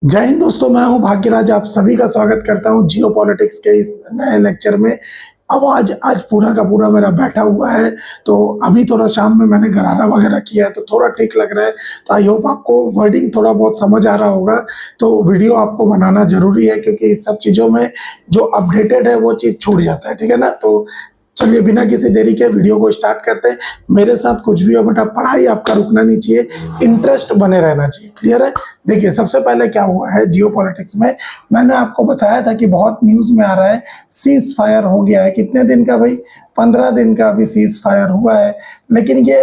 जय हिंद दोस्तों, मैं हूं भाग्यराज। आप सभी का स्वागत करता हूं जियो पॉलिटिक्स के इस नए लेक्चर में। आवाज आज पूरा का पूरा मेरा बैठा हुआ है, तो अभी थोड़ा शाम में मैंने गरारा वगैरह किया है तो थोड़ा ठीक लग रहा है। तो आई होप आपको वर्डिंग थोड़ा बहुत समझ आ रहा होगा। तो वीडियो आपको बनाना जरूरी है क्योंकि इस सब चीज़ों में जो अपडेटेड है वो चीज़ छूट जाता है, ठीक है ना। तो चलिए बिना किसी देरी के वीडियो को स्टार्ट करते हैं। मेरे साथ कुछ भी हो बेटा, पढ़ाई आपका रुकना नहीं चाहिए, इंटरेस्ट बने रहना चाहिए। क्लियर है। देखिए सबसे पहले क्या हुआ है जियो पॉलिटिक्स में, मैंने आपको बताया था कि बहुत न्यूज में आ रहा है सीज फायर हो गया है। कितने दिन का भाई? 15 दिन का अभी सीज फायर हुआ है। लेकिन ये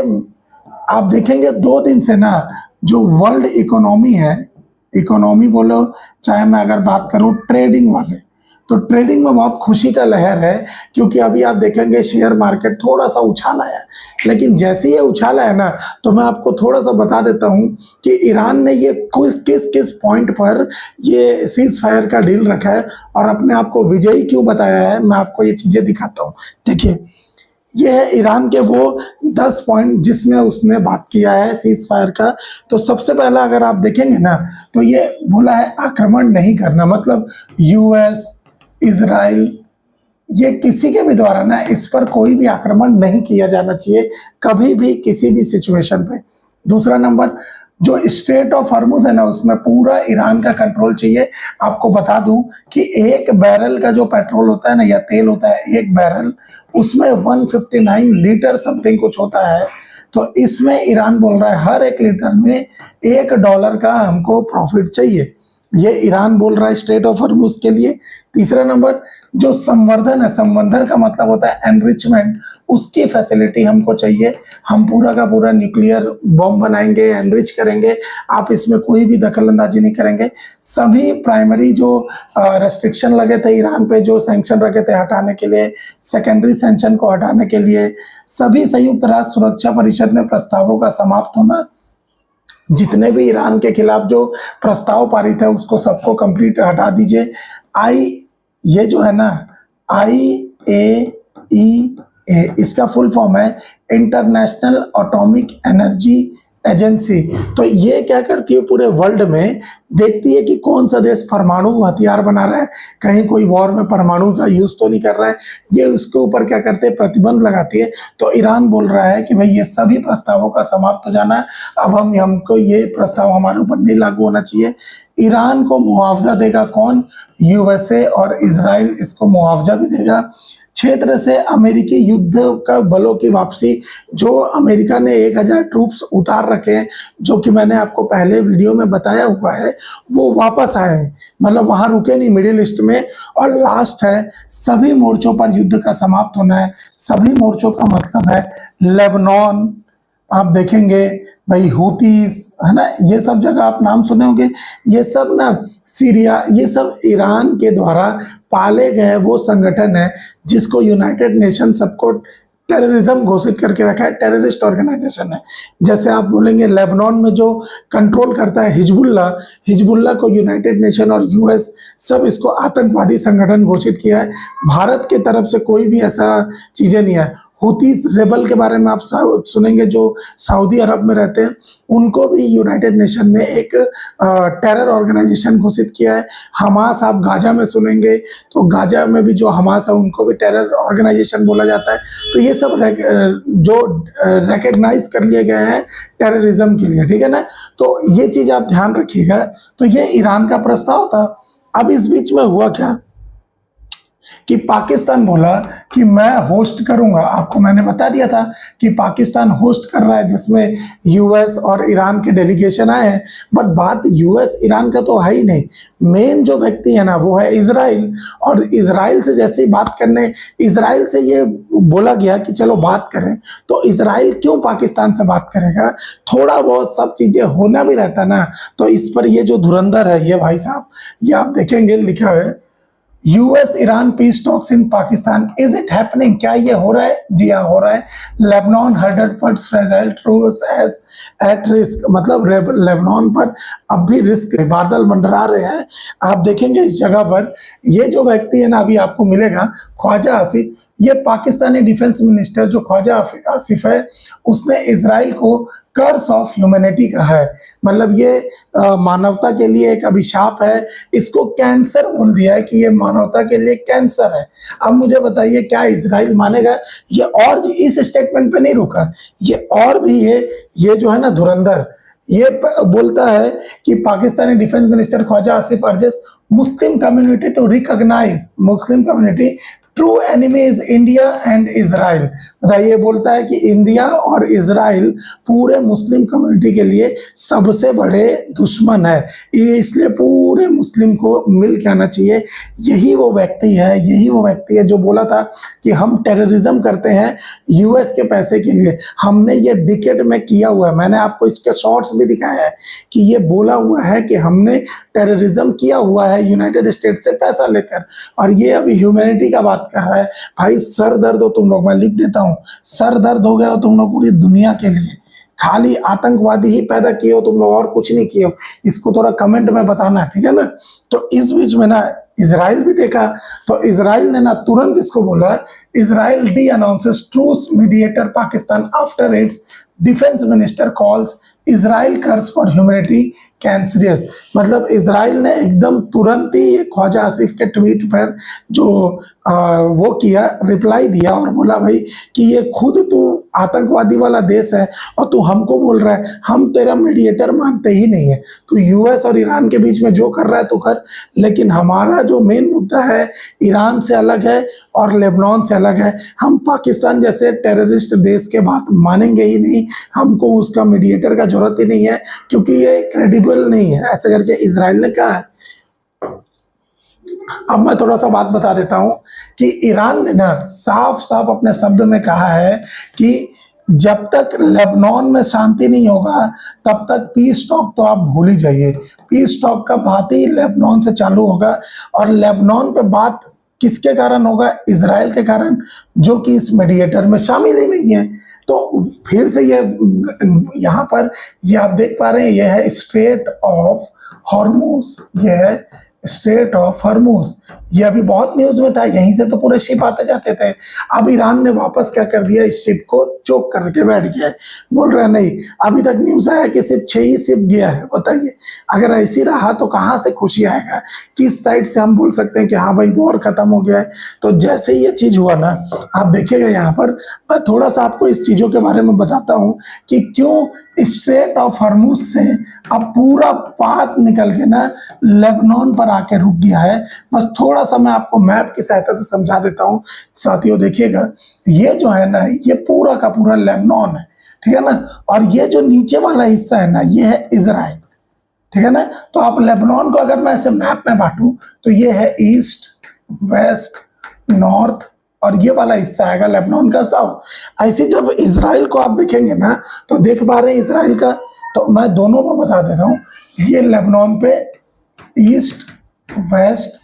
आप देखेंगे 2 दिन से ना जो वर्ल्ड इकोनॉमी है, इकोनॉमी बोलो चाहे मैं अगर बात करूं ट्रेडिंग वाले, तो ट्रेडिंग में बहुत खुशी का लहर है क्योंकि अभी आप देखेंगे शेयर मार्केट थोड़ा सा उछाला है। लेकिन जैसे ये उछाला है ना, तो मैं आपको थोड़ा सा बता देता हूं कि ईरान ने ये किस किस पॉइंट पर ये सीज फायर का डील रखा है और अपने आप को विजयी क्यों बताया है। मैं आपको ये चीजें दिखाता हूँ। देखिए ये है ईरान के वो 10 पॉइंट जिसमें उसने बात किया है सीज फायर का। तो सबसे पहला अगर आप देखेंगे ना, तो ये बोला है आक्रमण नहीं करना, मतलब यूएस, इजराइल, ये किसी के भी द्वारा ना इस पर कोई भी आक्रमण नहीं किया जाना चाहिए कभी भी किसी भी सिचुएशन पे। दूसरा नंबर, जो स्ट्रेट ऑफ हॉर्मुज है ना उसमें पूरा ईरान का कंट्रोल चाहिए। आपको बता दूं कि एक बैरल का जो पेट्रोल होता है ना या तेल होता है, एक बैरल उसमें 159 लीटर समथिंग कुछ होता है। तो इसमें ईरान बोल रहा है हर एक लीटर में $1 का हमको प्रॉफिट चाहिए। ये ईरान बोल रहा है स्ट्रेट ऑफ हॉर्मुज के लिए। तीसरा नंबर, जो संवर्धन है, संवर्धन का मतलब होता है एनरिचमेंट, उसकी फैसिलिटी हमको चाहिए। हम पूरा का पूरा न्यूक्लियर बॉम्ब बनाएंगे, एनरिच करेंगे, आप इसमें कोई भी दखल अंदाजी नहीं करेंगे। सभी प्राइमरी जो रेस्ट्रिक्शन लगे थे ईरान पे, जो सैंक्शन रखे थे हटाने के लिए, सेकेंडरी सैंक्शन को हटाने के लिए, सभी संयुक्त राष्ट्र सुरक्षा परिषद में प्रस्तावों का समाप्त होना, जितने भी ईरान के खिलाफ जो प्रस्ताव पारित है उसको सबको कंप्लीट हटा दीजिए। ये जो है ना IAEA, इसका फुल फॉर्म है इंटरनेशनल एटॉमिक एनर्जी एजेंसी। तो ये क्या करती है, पूरे वर्ल्ड में देखती है कि कौन सा देश परमाणु हथियार बना रहा है, कहीं कोई वॉर में परमाणु का यूज तो नहीं कर रहा है। ये उसके ऊपर क्या करते हैं, प्रतिबंध लगाती है। तो ईरान बोल रहा है कि भाई ये सभी प्रस्तावों का समाप्त हो जाना है, अब हमको ये प्रस्ताव हमारे ऊपर नहीं लागू होना चाहिए। ईरान को मुआवजा देगा कौन? यूएसए और इजराइल इसको मुआवजा भी देगा। क्षेत्र से अमेरिकी युद्ध का बलों की वापसी, जो अमेरिका ने 1000 ट्रूप्स उतार रखे हैं, जो कि मैंने आपको पहले वीडियो में बताया हुआ है, वो वापस आए हैं, मतलब वहां रुके नहीं मिडिल ईस्ट में। और लास्ट है, सभी मोर्चों पर युद्ध का समाप्त होना है। सभी मोर्चों का मतलब है लेबनान, आप देखेंगे भाई हूतीस है ना, ये सब जगह आप नाम सुने होंगे। ये सब ना सीरिया, ये सब ईरान के द्वारा पाले गए वो संगठन है जिसको यूनाइटेड नेशन सबको टेररिज्म घोषित करके रखा है, टेररिस्ट ऑर्गेनाइजेशन है। जैसे आप बोलेंगे लेबनान में जो कंट्रोल करता है हिजबुल्ला, हिजबुल्ला को यूनाइटेड नेशन और यूएस सब इसको आतंकवादी संगठन घोषित किया है। भारत की तरफ से कोई भी ऐसा चीजें नहीं है। हुतीस रेबल के बारे में आप सुनेंगे जो सऊदी अरब में रहते हैं, उनको भी यूनाइटेड नेशन ने एक टेरर ऑर्गेनाइजेशन घोषित किया है। हमास आप गाजा में सुनेंगे, तो गाजा में भी जो हमास है उनको भी टेरर ऑर्गेनाइजेशन बोला जाता है। तो ये सब जो रिकग्नाइज कर लिए गए हैं टेररिज्म के लिए, ठीक है ना। तो ये चीज आप ध्यान रखिएगा। तो ये ईरान का प्रस्ताव था। अब इस बीच में हुआ क्या कि पाकिस्तान बोला कि मैं होस्ट करूंगा। आपको मैंने बता दिया था कि पाकिस्तान होस्ट कर रहा है, जिसमें यूएस और ईरान के डेलीगेशन आए हैं। बट बात यूएस ईरान का तो है ही नहीं, मेन जो व्यक्ति है ना वो है इजराइल। और इजराइल से जैसे ही बात करने, इजराइल से ये बोला गया कि चलो बात करें, तो इजराइल क्यों पाकिस्तान से बात करेगा? थोड़ा बहुत सब चीजें होना भी रहता ना। तो इस पर ये जो धुरंधर है ये भाई साहब, ये आप देखेंगे लिखा है US Iran peace talks in Pakistan, is it happening? क्या ये हो रहा है? जी हाँ हो रहा है। Lebanon 100% fragile truth as at risk, मतलब लेबनान पर अब भी रिस्क बादल मंडरा रहे हैं। आप देखेंगे इस जगह पर ये जो व्यक्ति है ना, अभी आपको मिलेगा ख्वाजा आसिफ, ये पाकिस्तानी डिफेंस मिनिस्टर जो ख्वाजा आसिफ है, उसने इजराइल को कर्स ऑफ ह्यूमैनिटी का है, मतलब ये मानवता के लिए एक अभिशाप है। इसको कैंसर बोल दिया है कि ये मानवता के लिए कैंसर है। अब मुझे बताइए क्या इजराइल मानेगा? ये और इस स्टेटमेंट पे नहीं रुका, ये और भी ये जो है ना धुरंधर, ये बोलता है कि Pakistani defence minister Khawaja Asif urges Muslim community to recognise Muslim community true enemy is India and Israel. बताइए, बोलता है कि इंडिया और इजराइल पूरे मुस्लिम कम्युनिटी के लिए सबसे बड़े दुश्मन है, ये इसलिए पूरे मुस्लिम को मिल के आना चाहिए। यही वो व्यक्ति है जो बोला था कि हम टेररिज्म करते हैं यूएस के पैसे के लिए। हमने ये डिकेड में किया हुआ है, मैंने आपको इसके शॉर्ट्स भी दिखाया है कि ये बोला हुआ है कि हमने टेररिज्म किया हुआ है यूनाइटेड स्टेट से पैसा लेकर, और ये अभी ह्यूमैनिटी का बात कर रहा है। भाई सर दर्द हो तुम लोग, मैं लिख देता हूं, सर दर्द हो गया हो तुम लोग पूरी दुनिया के लिए। खाली आतंकवादी ही पैदा किए हो तुम लोग, और कुछ नहीं किए हो। इसको थोड़ा कमेंट में बताना, ठीक है ना। तो इस बीच में ना इजराइल भी देखा, तो इजराइल ने ना तुरंत इसको बोला, Israel D announces truce mediator Pakistan after its defence minister calls Israel curse for humanity cancerous. मतलब इजराइल ने एकदम तुरंत ही ख्वाजा आसिफ के ट्वीट पर जो वो किया, रिप्लाई दिया और बोला भाई कि ये खुद तू आतंकवादी वाला देश है और तू हमको बोल रहा है, हम तेरा मीडिएटर मानते ही नहीं है। तू यूएस और ईरान के बीच में जो कर रहा है तो कर, लेकिन हमारा जो मेन मुद्दा है ईरान से अलग है और लेबनान से अलग है। हम पाकिस्तान जैसे टेररिस्ट देश के बात मानेंगे ही नहीं, हमको उसका मीडिएटर का जरूरत ही नहीं है क्योंकि ये क्रेडिबल नहीं है, ऐसे करके इजराइल ने कहा है। अब मैं थोड़ा सा बात बता देता हूं कि ईरान ने ना साफ साफ अपने शब्द में कहा है कि जब तक लेबनान में शांति नहीं होगा तब तक पीस टॉक तो आप भूल ही जाइए। पीस टॉक का बात ही लेबनान से चालू होगा, और लेबनान पे बात किसके कारण होगा? इजराइल के कारण, जो कि इस मीडिएटर में शामिल ही नहीं है। तो फिर से ये यहाँ पर ये आप देख पा रहे हैं, ये है स्ट्रेट ऑफ हॉर्मुज, ये है स्ट्रेट ऑफ हॉर्मुज। ये अभी बहुत न्यूज में था, यहीं से तो पूरे शिप आते जाते थे। अब ईरान ने वापस क्या कर दिया, इस शिप को चोक करके बैठ गया है, बोल रहा है नहीं। अभी तक न्यूज आया कि सिर्फ 6 ही शिप गया है। बताइए अगर ऐसी रहा तो कहाँ से खुशी आएगा, किस साइड से हम बोल सकते हैं कि हाँ भाई वॉर खत्म हो गया है। तो जैसे ही ये चीज हुआ ना, आप देखिएगा यहाँ पर मैं थोड़ा सा आपको इस चीजों के बारे में बताता हूँ कि क्यों स्ट्रेट ऑफ हॉर्मुज से अब पूरा पाथ निकल के ना लेबनान पर आके रुक गया है। बस थोड़ा सा मैं आपको मैप की सहायता से समझा देता हूँ साथियों। देखिएगा ये जो है ना, ये पूरा का पूरा लेबनान है, ठीक है ना, और ये जो नीचे वाला हिस्सा है ना, ये है इजराइल, ठीक है ना। तो आप लेबनान को अगर मैं ऐसे मैप में बांटूं तो ये है ईस्ट, वेस्ट, नॉर्थ, और ये वाला हिस्सा आएगा लेबनान का साउथ। ऐसे जब इजराइल को आप देखेंगे ना तो देख पा रहे हैं इजराइल का, तो मैं दोनों को बता दे रहा हूँ। ये लेबनान पे ईस्ट, वेस्ट,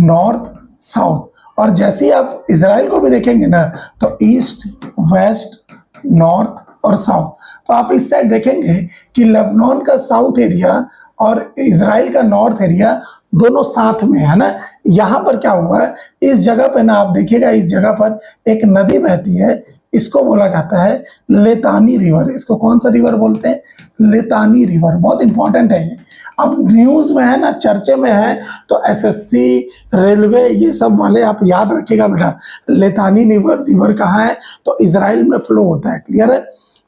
नॉर्थ, साउथ, और जैसे ही आप इजराइल को भी देखेंगे ना तो ईस्ट, वेस्ट, नॉर्थ और साउथ। तो आप इस साइड देखेंगे कि लेबनान का साउथ एरिया और इजराइल का नॉर्थ एरिया दोनों साथ में है ना। यहाँ पर क्या हुआ है, इस जगह पे ना आप देखिएगा, इस जगह पर एक नदी बहती है, इसको बोला जाता है लेतानी रिवर। इसको कौन सा रिवर बोलते हैं? लेतानी रिवर। बहुत इंपॉर्टेंट है ये, अब न्यूज में है ना, चर्चे में है, तो एसएससी, रेलवे, ये सब वाले आप याद रखिएगा बेटा। लेतानी रिवर कहाँ है? तो इजराइल में फ्लो होता है, क्लियर है।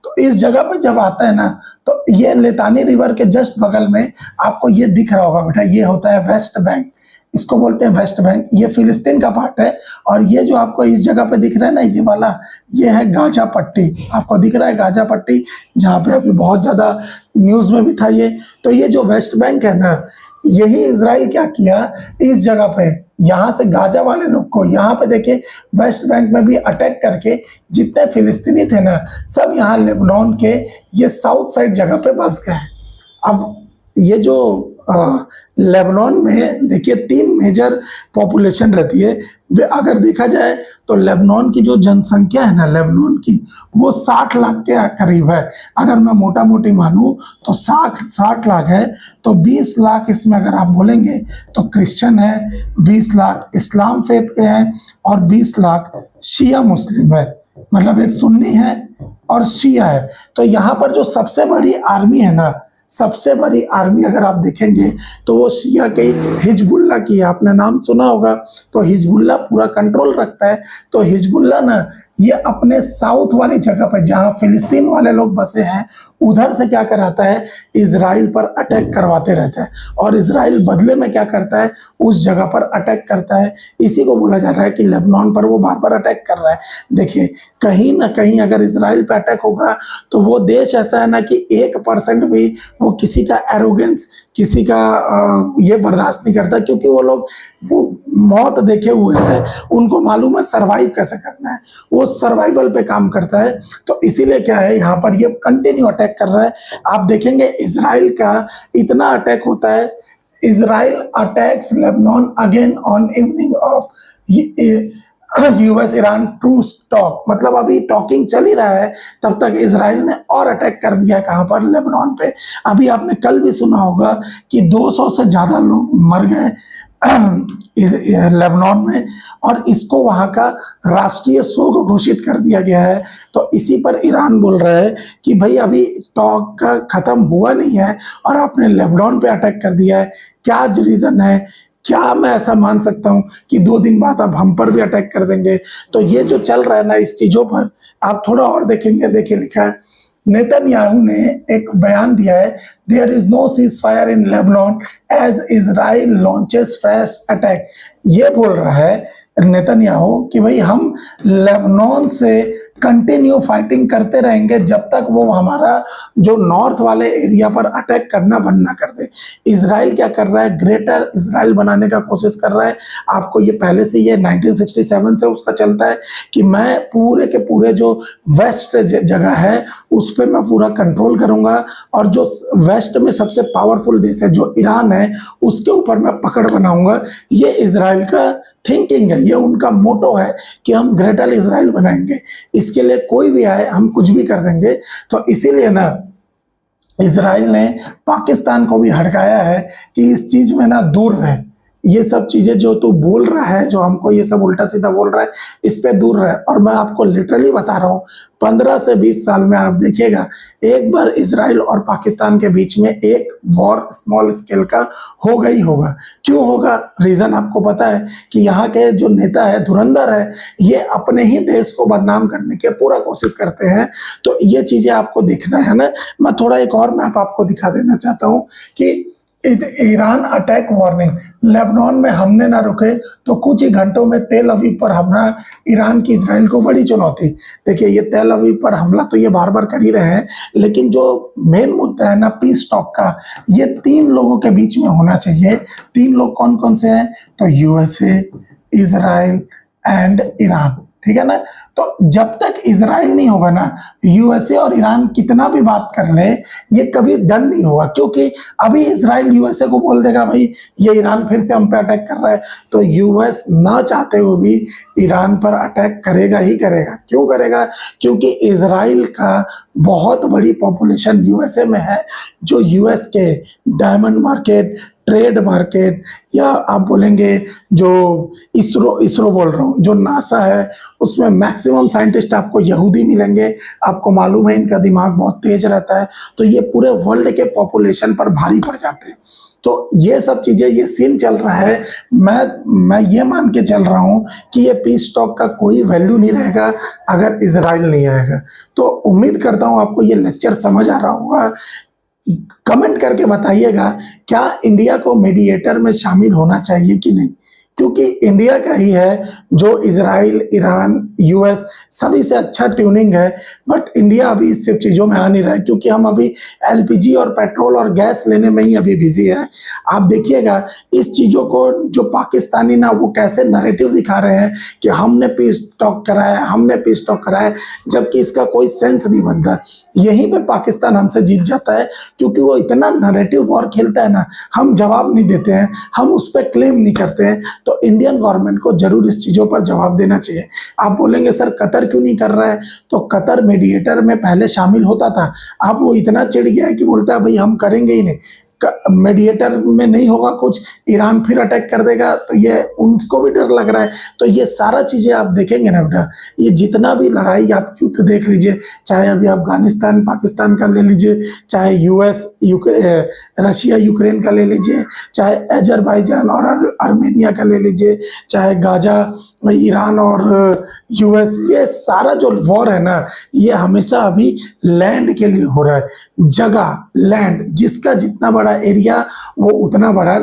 तो इस जगह पर जब आता है ना तो ये लेतानी रिवर के जस्ट बगल में आपको ये दिख रहा होगा बेटा, ये होता है वेस्ट बैंक, इसको बोलते हैं वेस्ट बैंक। ये फिलिस्तीन का पार्ट है, और ये जो आपको इस जगह पे दिख रहा है ना, ये वाला, ये है गाजा पट्टी। आपको दिख रहा है गाजा पट्टी, जहाँ पे अभी बहुत ज्यादा न्यूज में भी था ये। तो ये जो वेस्ट बैंक है ना, यही इजराइल क्या किया, इस जगह पे यहाँ से गाजा वाले लोग को, यहाँ पे देखिए वेस्ट बैंक में भी अटैक करके जितने फिलिस्तीनी थे ना, सब यहाँ लेबनान के ये साउथ साइड जगह पे बस गए। अब ये जो लेबनान में देखिए 3 मेजर पॉपुलेशन रहती है। अगर देखा जाए तो लेबनान की जो जनसंख्या है ना लेबनान की, वो 60 लाख के करीब है। अगर मैं मोटा मोटी मानूं तो 60 लाख है। तो 20 लाख इसमें अगर आप बोलेंगे तो क्रिश्चियन है, 20 लाख इस्लाम फेथ के हैं, और 20 लाख शिया मुस्लिम है। मतलब एक सुन्नी है और शिया है। तो यहाँ पर जो सबसे बड़ी आर्मी है ना, सबसे बड़ी आर्मी अगर आप देखेंगे तो वो शिया के हिजबुल्ला की है। आपने नाम सुना होगा। तो हिजबुल्ला पूरा कंट्रोल रखता है। तो हिजबुल्ला ना ये अपने साउथ वाली जगह पर जहां फिलिस्तीन वाले लोग बसे हैं उधर से क्या कराता है, इजराइल पर अटैक करवाते रहता है। और इजराइल बदले में क्या करता है, उस जगह पर अटैक करता है। इसी को बोला जा रहा है कि लेबनान पर वो बार बार अटैक कर रहा है। देखिए कहीं ना कहीं अगर इजराइल पर अटैक होगा तो वो देश ऐसा है ना कि 1% भी वो किसी का एरोगेंस, किसी का ये बर्दाश्त नहीं करता, क्योंकि वो लोग वो मौत देखे हुए हैं। उनको मालूम है सरवाइव कैसे करना है, वो सर्वाइवल पे काम करता है। तो इसीलिए क्या है, यहाँ पर ये कंटिन्यू अटैक कर रहा है। आप देखेंगे इजराइल का इतना अटैक होता है। Israel attacks Lebanon again on evening of US Iran to talk, मतलब अभी टॉकिंग चल ही रहा है, तब तक इजराइल ने और अटैक कर दिया कहां पर, लेबनान पे। अभी आपने कल भी सुना होगा कि 200 से ज्यादा लोग मर गए लेबनान में, और इसको वहां का राष्ट्रीय शोक घोषित कर दिया गया है। तो इसी पर ईरान बोल रहा है कि भाई अभी टॉक का खत्म हुआ नहीं है और आपने लेबनान पे अटैक कर दिया है, क्या रीजन है, क्या मैं ऐसा मान सकता हूं कि 2 दिन बाद आप हम पर भी अटैक कर देंगे। तो ये जो चल रहा है ना इस चीजों पर आप थोड़ा और देखेंगे। देखिए लिखा है, नेतन्याहू ने एक बयान दिया है, there is no ceasefire in Lebanon as Israel launches fresh attack. ये बोल रहा है नेतन्याहू कि भाई हम लेबनान से कंटिन्यू फाइटिंग करते रहेंगे जब तक वो हमारा जो नॉर्थ वाले एरिया पर अटैक करना बंद ना कर दे। इजराइल क्या कर रहा है, ग्रेटर इजराइल बनाने का कोशिश कर रहा है। आपको ये पहले से ये 1967 से उसका चलता है कि मैं पूरे के पूरे जो वेस्ट जगह है उस पर मैं पूरा कंट्रोल करूंगा, और जो वेस्ट में सबसे पावरफुल देश है जो ईरान है उसके ऊपर मैं पकड़ बनाऊंगा। ये इजराइल का थिंकिंग है, ये उनका मोटो है कि हम ग्रेटर इजराइल बनाएंगे, इसके लिए कोई भी आए हम कुछ भी कर देंगे। तो इसीलिए ना इजराइल ने पाकिस्तान को भी हटकाया है कि इस चीज में ना दूर रहे। ये सब चीजें जो तू बोल रहा है, जो हमको ये सब उल्टा सीधा बोल रहा है, इस पे दूर रहे। और मैं आपको लिटरली बता रहा हूँ 15 से 20 साल में आप देखिएगा एक बार इजराइल और पाकिस्तान के बीच में एक वॉर स्मॉल स्केल का होगा ही होगा। क्यों होगा, रीजन आपको पता है कि यहाँ के जो नेता है, धुरंधर है, ये अपने ही देश को बदनाम करने की पूरा कोशिश करते हैं। तो ये चीजें आपको देखना है ना। मैं थोड़ा एक और मैप आपको दिखा देना चाहता हूँ कि ईरान अटैक वार्निंग, लेबनान में हमने ना रुके तो कुछ ही घंटों में तेल अवीव पर हमला, ईरान की इजराइल को बड़ी चुनौती। देखिए ये तेल अवीव पर हमला तो ये बार बार कर ही रहे हैं, लेकिन जो मेन मुद्दा है ना पीस टॉक का, ये 3 लोगों के बीच में होना चाहिए। 3 लोग कौन कौन से हैं, तो यूएसए, इजराइल एंड ईरान, ठीक है ना। तो जब तक इजराइल नहीं होगा ना, यूएसए और ईरान कितना भी बात कर ले ये कभी डन नहीं होगा। क्योंकि अभी इजराइल यूएसए को बोल देगा भाई ये ईरान फिर से हम पे अटैक कर रहा है, तो यूएस ना चाहते हुए भी ईरान पर अटैक करेगा ही करेगा। क्यों करेगा, क्योंकि इजराइल का बहुत बड़ी पॉपुलेशन यूएसए में है, जो यूएस के डायमंड मार्केट, ट्रेड मार्केट, या आप बोलेंगे जो इसरो बोल रहा हूँ, जो नासा है, उसमें मैक्सिमम साइंटिस्ट आपको यहूदी मिलेंगे। आपको मालूम है इनका दिमाग बहुत तेज रहता है, तो ये पूरे वर्ल्ड के पॉपुलेशन पर भारी पड़ जाते हैं। तो ये सब चीजें, ये सीन चल रहा है। मैं ये मान के चल रहा हूँ कि ये पीस टॉक का कोई वैल्यू नहीं रहेगा अगर इजराइल नहीं आएगा। तो उम्मीद करता हूँ आपको ये लेक्चर समझ आ रहा होगा। कमेंट करके बताइएगा क्या इंडिया को मीडिएटर में शामिल होना चाहिए कि नहीं, क्योंकि इंडिया का ही है जो इजराइल, ईरान, यूएस सभी से अच्छा ट्यूनिंग है। बट इंडिया अभी इस सब चीज़ों में आ नहीं रहा है, क्योंकि हम अभी एलपीजी और पेट्रोल और गैस लेने में ही अभी बिजी है। आप देखिएगा इस चीज़ों को जो पाकिस्तानी ना वो कैसे नैरेटिव दिखा रहे हैं कि हमने पीस टॉक कराया, हमने पीस टॉक कराया, जबकि इसका कोई सेंस नहीं बनता। यहीं पे पाकिस्तान हमसे जीत जाता है, क्योंकि वो इतना नैरेटिव वॉर खेलता है ना, हम जवाब नहीं देते हैं, हम उस पर क्लेम नहीं करते हैं। तो इंडियन गवर्नमेंट को जरूर इस चीजों पर जवाब देना चाहिए। आप बोलेंगे सर कतर क्यों नहीं कर रहा है, तो कतर मीडिएटर में पहले शामिल होता था, अब वो इतना चिढ़ गया है कि बोलता है भाई हम करेंगे ही नहीं। मीडिएटर में नहीं होगा कुछ, ईरान फिर अटैक कर देगा, तो ये उनको भी डर लग रहा है। तो ये सारा चीज़ें आप देखेंगे ना बेटा, ये जितना भी लड़ाई आप युद्ध देख लीजिए, चाहे अभी अफगानिस्तान पाकिस्तान का ले लीजिए, चाहे यूएस रशिया यूक्रेन का ले लीजिए, चाहे अजरबैजान और आर्मेनिया का ले लीजिए, चाहे गाजा ईरान और यूएस, ये सारा जो वॉर है ना, ये हमेशा अभी लैंड के लिए हो रहा है। जगह, लैंड, जिसका जितना बड़ा एरिया वो उतना बड़ा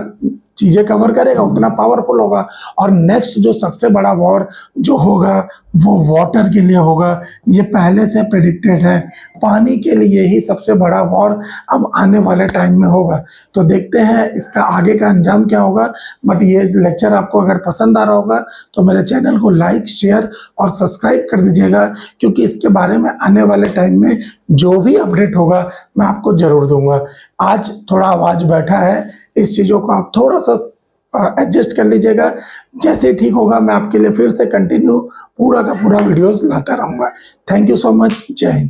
चीजें कवर करेगा, उतना पावरफुल होगा। और नेक्स्ट जो सबसे बड़ा वॉर जो होगा वो वाटर के लिए होगा, ये पहले से प्रेडिक्टेड है। पानी के लिए ही सबसे बड़ा वॉर अब आने वाले टाइम में होगा। तो देखते हैं इसका आगे का अंजाम क्या होगा। बट ये लेक्चर आपको अगर पसंद आ रहा होगा तो मेरे चैनल को लाइक, शेयर और सब्सक्राइब कर दीजिएगा, क्योंकि इसके बारे में आने वाले टाइम में जो भी अपडेट होगा मैं आपको जरूर दूंगा। आज थोड़ा आवाज बैठा है, इस चीज़ों को आप थोड़ा सा एडजस्ट कर लीजिएगा। जैसे ठीक होगा मैं आपके लिए फिर से कंटिन्यू पूरा का पूरा वीडियोस लाता रहूँगा। Thank you so much. जय हिंद।